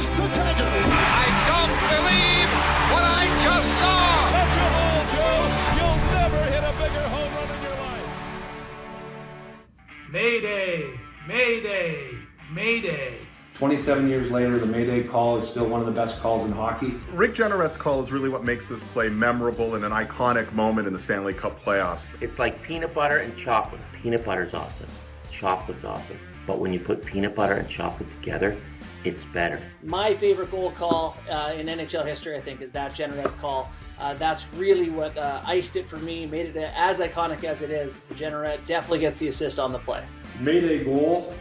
is the dagger. I don't believe what I just saw. Touch a hole, Joe. You'll never hit a bigger home run in your life. Mayday, Mayday, Mayday. 27 years later, the Mayday call is still one of the best calls in hockey. Rick Jeanneret's call is really what makes this play memorable and an iconic moment in the Stanley Cup Playoffs. It's like peanut butter and chocolate. Peanut butter's awesome. Chocolate's awesome. But when you put peanut butter and chocolate together, it's better. My favorite goal call in NHL history, I think, is that Jeanneret call. That's really what iced it for me, made it as iconic as it is. Jeanneret definitely gets the assist on the play. Mayday goal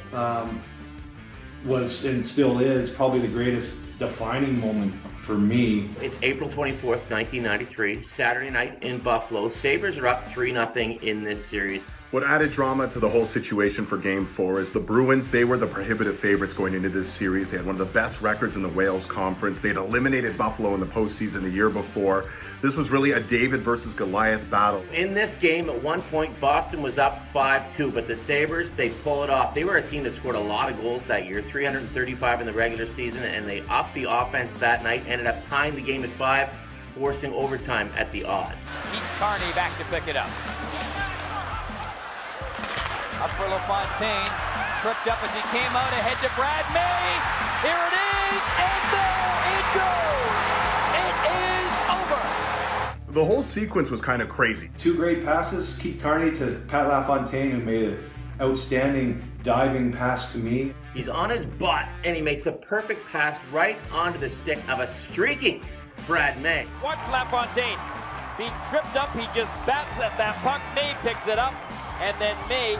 was and still is probably the greatest defining moment for me. It's April 24th, 1993, Saturday night in Buffalo. Sabres are up 3-0 in this series. What added drama to the whole situation for Game 4 is the Bruins, they were the prohibitive favorites going into this series. They had one of the best records in the Wales Conference. They had eliminated Buffalo in the postseason the year before. This was really a David versus Goliath battle. In this game, at one point, Boston was up 5-2, but the Sabres, they pull it off. They were a team that scored a lot of goals that year, 335 in the regular season, and they upped the offense that night, ended up tying the game at 5, forcing overtime at the odd. Keith Carney back to pick it up. Up for LaFontaine, tripped up as he came out ahead to Brad May. Here it is, and there it goes. It is over. The whole sequence was kind of crazy. Two great passes, Keith Carney to Pat LaFontaine, who made an outstanding diving pass to me. He's on his butt, and he makes a perfect pass right onto the stick of a streaking Brad May. Watch LaFontaine. Being tripped up, he just bats at that puck. May picks it up, and then May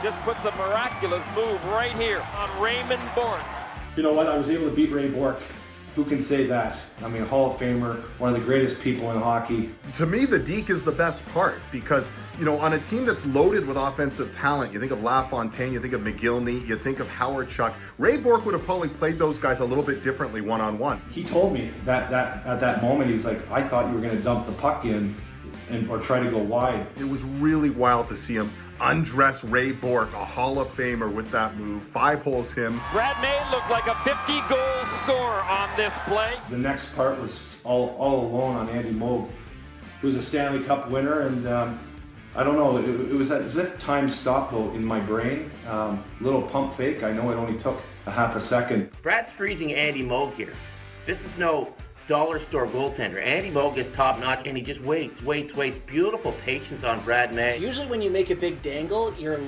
just puts a miraculous move right here on Raymond Bourque. You know what? I was able to beat Ray Bourque. Who can say that? I mean, Hall of Famer, one of the greatest people in hockey. To me, the deke is the best part because, you know, on a team that's loaded with offensive talent, you think of LaFontaine, you think of McGillney, you think of Howard Chuck. Ray Bourque would have probably played those guys a little bit differently one-on-one. He told me that at that moment, he was like, I thought you were going to dump the puck in or try to go wide. It was really wild to see him undress Ray Bourque, a Hall of Famer, with that move. 5 holes him. Brad May looked like a 50-goal scorer on this play. The next part was all alone on Andy Moog, who was a Stanley Cup winner, and I don't know, it was as if time stopped though in my brain. Little pump fake, I know it only took a half a second. Brad's freezing Andy Moog here. This is no dollar store goaltender. Andy Moog is top notch, and he just waits. Beautiful patience on Brad May. Usually when you make a big dangle, your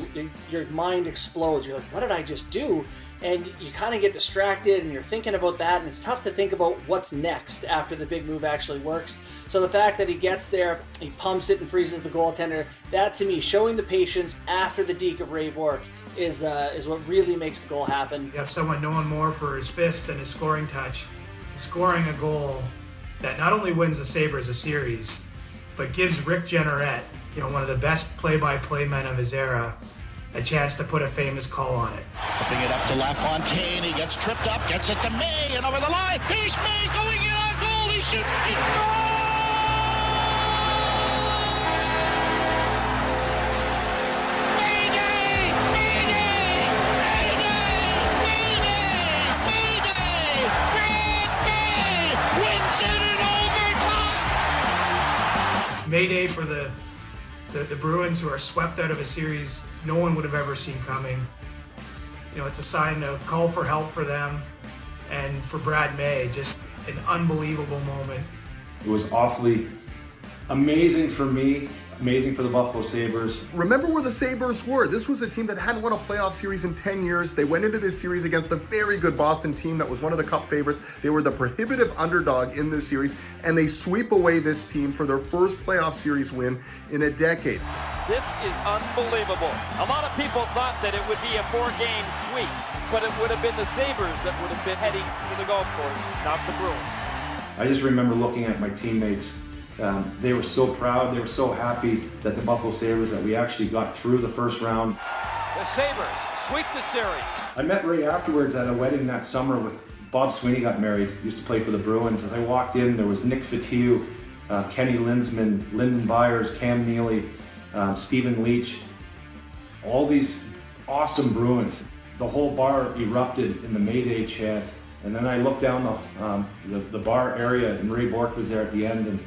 mind explodes. You're like, what did I just do? And you kind of get distracted and you're thinking about that, and it's tough to think about what's next after the big move actually works. So the fact that he gets there, he pumps it and freezes the goaltender, that to me, showing the patience after the deke of Ray Bourque is what really makes the goal happen. You have someone known more for his fists and his scoring touch, scoring a goal that not only wins the Sabres a series, but gives Rick Jeanneret, one of the best play-by-play men of his era, a chance to put a famous call on it. Putting it up to LaFontaine, he gets tripped up, gets it to May, and over the line, here's May going in on goal, he shoots, he scores! Mayday for the Bruins, who are swept out of a series no one would have ever seen coming. It's a sign, a call for help for them, and for Brad May, just an unbelievable moment. It was awfully amazing for me, amazing for the Buffalo Sabres. Remember where the Sabres were. This was a team that hadn't won a playoff series in 10 years. They went into this series against a very good Boston team that was one of the Cup favorites. They were the prohibitive underdog in this series, and they sweep away this team for their first playoff series win in a decade. This is unbelievable. A lot of people thought that it would be a 4-game sweep, but it would have been the Sabres that would have been heading to the golf course, not the Bruins. I just remember looking at my teammates. They were so proud, they were so happy that the Buffalo Sabres, that we actually got through the first round. The Sabres sweep the series. I met Ray afterwards at a wedding that summer with Bob Sweeney got married, used to play for the Bruins. As I walked in, there was Nick Fatiou, Kenny Lindsman, Lyndon Byers, Cam Neely, Stephen Leach, all these awesome Bruins. The whole bar erupted in the Mayday chant, And then I looked down the bar area, and Ray Bourque was there at the end, and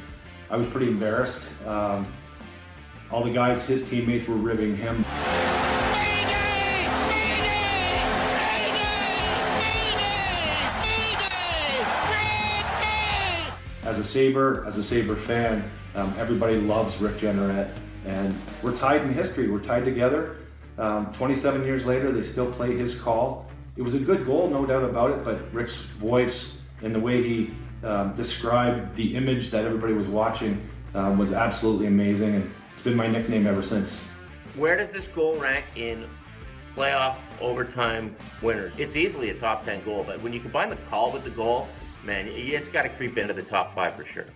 I was pretty embarrassed. All the guys, his teammates, were ribbing him. As a Sabre fan, everybody loves Rick Jeanneret, and we're tied in history. We're tied together. 27 years later, they still play his call. It was a good goal, no doubt about it, but Rick's voice and the way he described the image that everybody was watching was absolutely amazing, and it's been my nickname ever since. Where does this goal rank in playoff overtime winners? It's easily a top 10 goal, but when you combine the call with the goal, man, it's got to creep into the top 5 for sure.